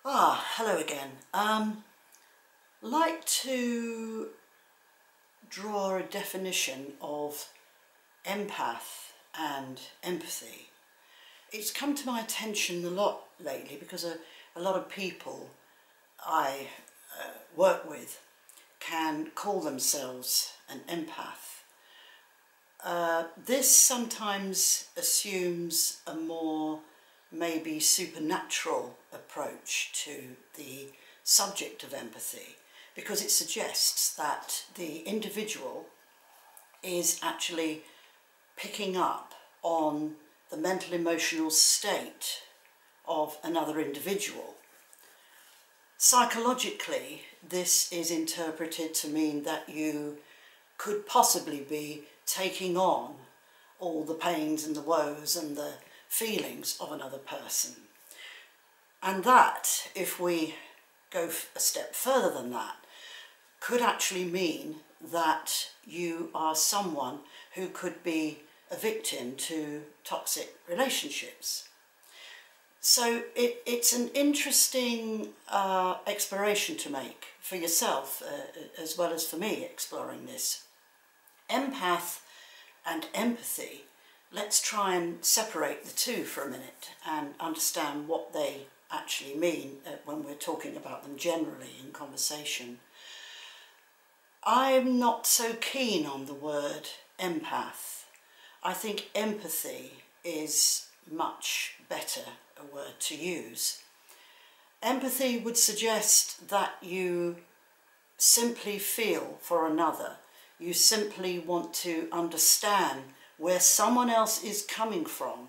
Hello again. Like to draw a definition of empath and empathy. It's come to my attention a lot lately because a lot of people I work with can call themselves an empath. This sometimes assumes a more maybe supernatural approach to the subject of empathy, because it suggests that the individual is actually picking up on the mental emotional state of another individual. Psychologically, this is interpreted to mean that you could possibly be taking on all the pains and the woes and the feelings of another person. And that, if we go a step further than that, could actually mean that you are someone who could be a victim to toxic relationships. So it's an interesting exploration to make for yourself as well as for me exploring this. Empath and empathy, let's try and separate the two for a minute and understand what they actually mean when we're talking about them generally in conversation. I'm not so keen on the word empath. I think empathy is much better a word to use. Empathy would suggest that you simply feel for another. You simply want to understand where someone else is coming from.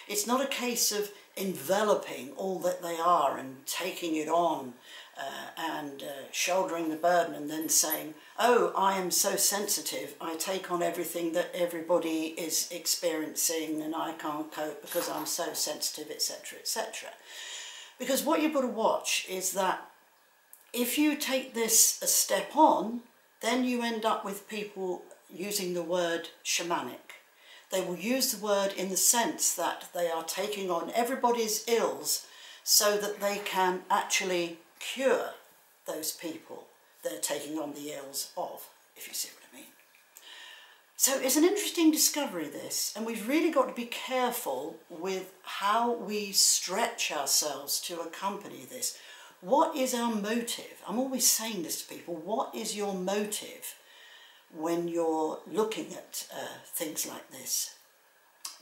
It's not a case of enveloping all that they are and taking it on and shouldering the burden and then saying, oh, I am so sensitive, I take on everything that everybody is experiencing and I can't cope because I'm so sensitive, etc., etc. Because what you've got to watch is that if you take this a step on, then you end up with people using the word shamanic. They will use the word in the sense that they are taking on everybody's ills so that they can actually cure those people they're taking on the ills of, if you see what I mean. So it's an interesting discovery, this, and we've really got to be careful with how we stretch ourselves to accompany this. What is our motive? I'm always saying this to people. What is your motive when you're looking at things like this?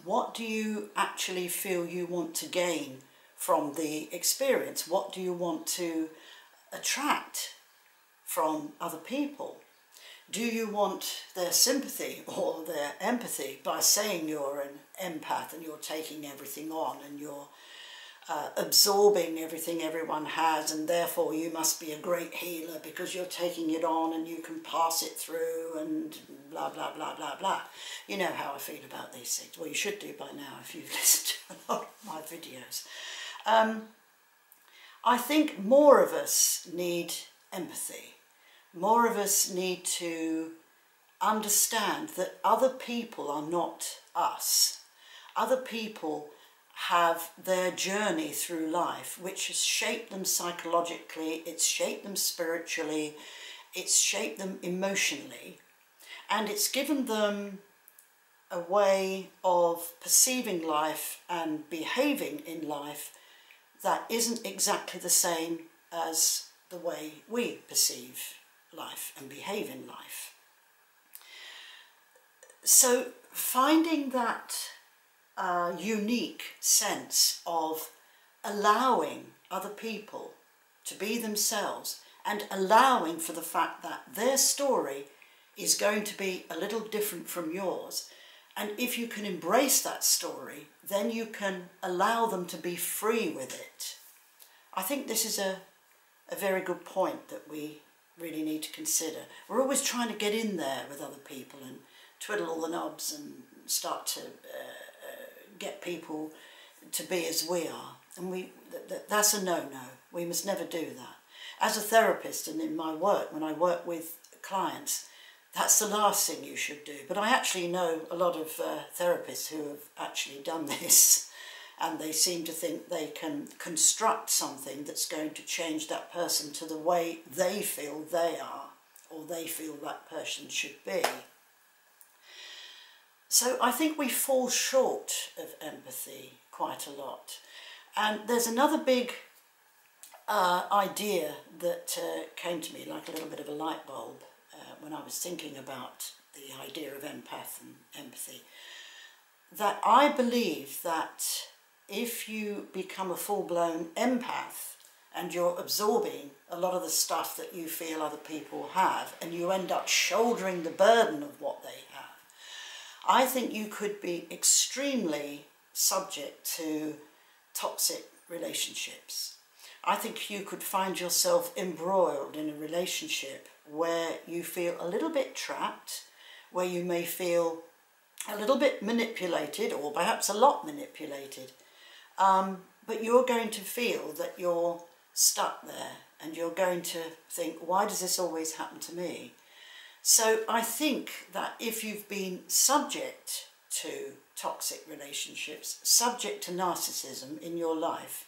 What do you actually feel you want to gain from the experience? What do you want to attract from other people? Do you want their sympathy or their empathy by saying you're an empath and you're taking everything on and you're absorbing everything everyone has, and therefore you must be a great healer because you're taking it on and you can pass it through and blah, blah, blah, blah, blah. You know how I feel about these things. Well, you should do by now if you've listened to a lot of my videos. I think more of us need empathy. More of us need to understand that other people are not us. Other people have their journey through life, which has shaped them psychologically, it's shaped them spiritually, it's shaped them emotionally, and it's given them a way of perceiving life and behaving in life that isn't exactly the same as the way we perceive life and behave in life. So finding that unique sense of allowing other people to be themselves and allowing for the fact that their story is going to be a little different from yours, and if you can embrace that story, then you can allow them to be free with it. I think this is a very good point that we really need to consider. We're always trying to get in there with other people and twiddle all the knobs and start to get people to be as we are, and that's a no-no. We must never do that. As a therapist and in my work, when I work with clients, that's the last thing you should do. But I actually know a lot of therapists who have actually done this and they seem to think they can construct something that's going to change that person to the way they feel they are, or they feel that person should be. So I think we fall short of empathy quite a lot. And there's another big idea that came to me like a little bit of a light bulb when I was thinking about the idea of empath and empathy, that I believe that if you become a full-blown empath and you're absorbing a lot of the stuff that you feel other people have, and you end up shouldering the burden of what they have, I think you could be extremely subject to toxic relationships. I think you could find yourself embroiled in a relationship where you feel a little bit trapped, where you may feel a little bit manipulated, or perhaps a lot manipulated, but you're going to feel that you're stuck there, and you're going to think, why does this always happen to me? So I think that if you've been subject to toxic relationships, subject to narcissism in your life,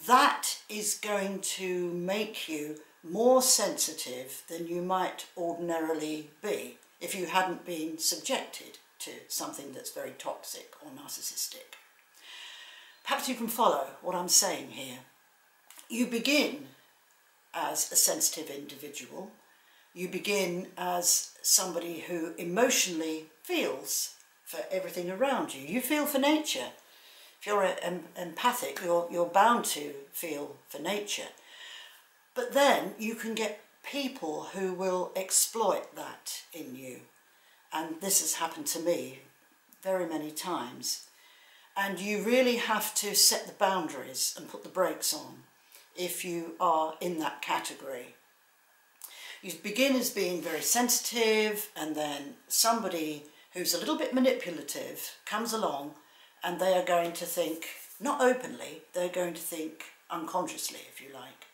that is going to make you more sensitive than you might ordinarily be if you hadn't been subjected to something that's very toxic or narcissistic. Perhaps you can follow what I'm saying here. You begin as a sensitive individual. You begin as somebody who emotionally feels for everything around you. You feel for nature. If you're empathic, you're bound to feel for nature. But then you can get people who will exploit that in you. And this has happened to me very many times. And you really have to set the boundaries and put the brakes on if you are in that category. You begin as being very sensitive, and then somebody who's a little bit manipulative comes along, and they are going to think, not openly, they're going to think unconsciously, if you like,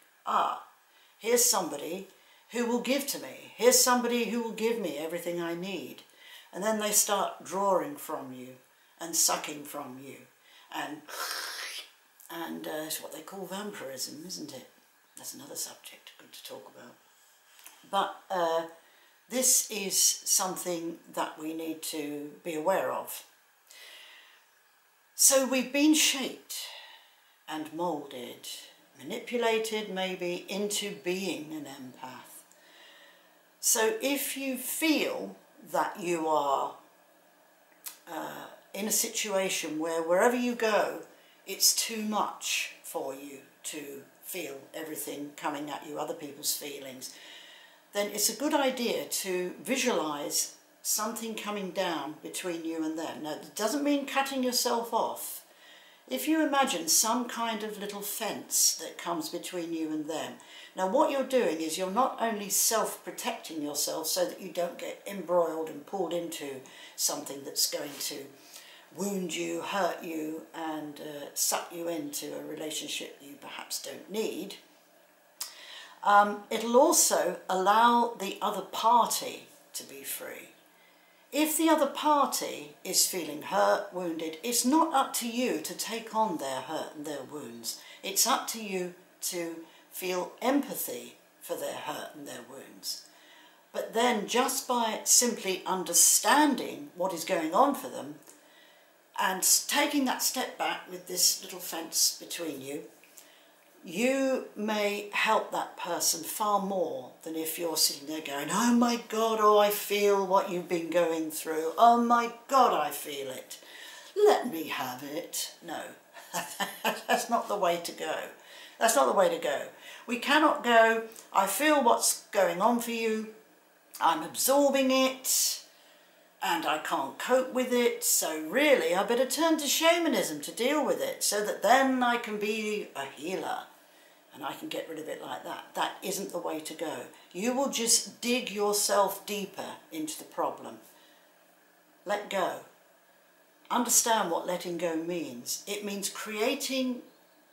here's somebody who will give to me, here's somebody who will give me everything I need. And then they start drawing from you and sucking from you, and it's what they call vampirism, isn't it? That's another subject good to talk about. But this is something that we need to be aware of. So we've been shaped and moulded, manipulated maybe, into being an empath. So if you feel that you are in a situation where wherever you go, it's too much for you to feel everything coming at you, other people's feelings, then it's a good idea to visualise something coming down between you and them. Now, it doesn't mean cutting yourself off. If you imagine some kind of little fence that comes between you and them, now what you're doing is you're not only self-protecting yourself so that you don't get embroiled and pulled into something that's going to wound you, hurt you, and suck you into a relationship you perhaps don't need. It'll also allow the other party to be free. If the other party is feeling hurt, wounded, it's not up to you to take on their hurt and their wounds. It's up to you to feel empathy for their hurt and their wounds. But then just by simply understanding what is going on for them and taking that step back with this little fence between you, you may help that person far more than if you're sitting there going, oh my God, oh I feel what you've been going through, oh my God, I feel it, let me have it. No, that's not the way to go. That's not the way to go. We cannot go, I feel what's going on for you, I'm absorbing it, and I can't cope with it, so really I better turn to shamanism to deal with it, so that then I can be a healer and I can get rid of it like that. That isn't the way to go. You will just dig yourself deeper into the problem. Let go. Understand what letting go means. It means creating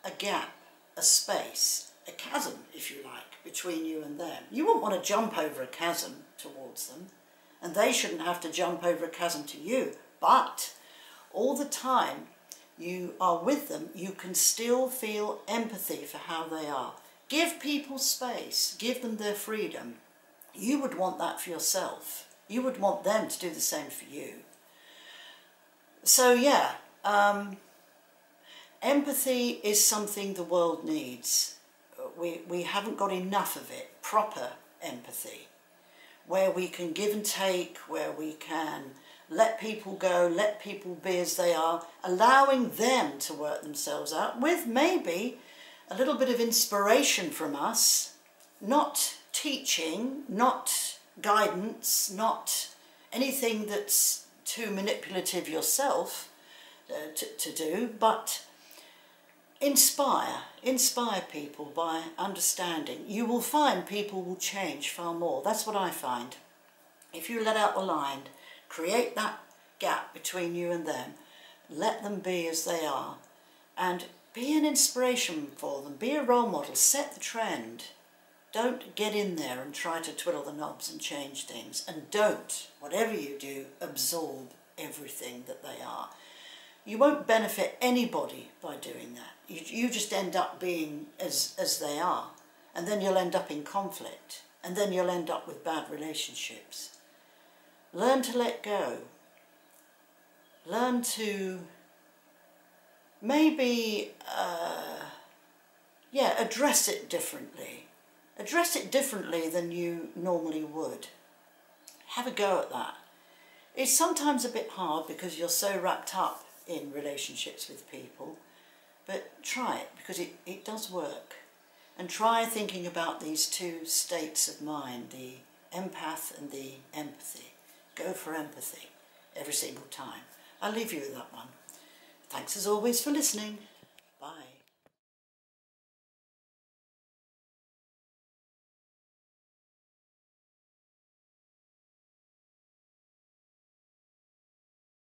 a gap, a space, a chasm, if you like, between you and them. You wouldn't want to jump over a chasm towards them, and they shouldn't have to jump over a chasm to you, but all the time you are with them, you can still feel empathy for how they are. Give people space, give them their freedom. You would want that for yourself. You would want them to do the same for you. So yeah, empathy is something the world needs. We haven't got enough of it, proper empathy, where we can give and take, where we can let people go, let people be as they are, allowing them to work themselves out with maybe a little bit of inspiration from us, not teaching, not guidance, not anything that's too manipulative yourself to do, but inspire people by understanding. You will find people will change far more. That's what I find. If you let out the line, create that gap between you and them, let them be as they are, and be an inspiration for them, be a role model, set the trend. Don't get in there and try to twiddle the knobs and change things, and don't, whatever you do, absorb everything that they are. You won't benefit anybody by doing that. You just end up being as they are, and then you'll end up in conflict, and then you'll end up with bad relationships. Learn to let go. Learn to maybe, address it differently. Address it differently than you normally would. Have a go at that. It's sometimes a bit hard because you're so wrapped up in relationships with people, but try it because it does work. And try thinking about these two states of mind, the empath and the empathy. Go for empathy every single time. I'll leave you with that one. Thanks as always for listening.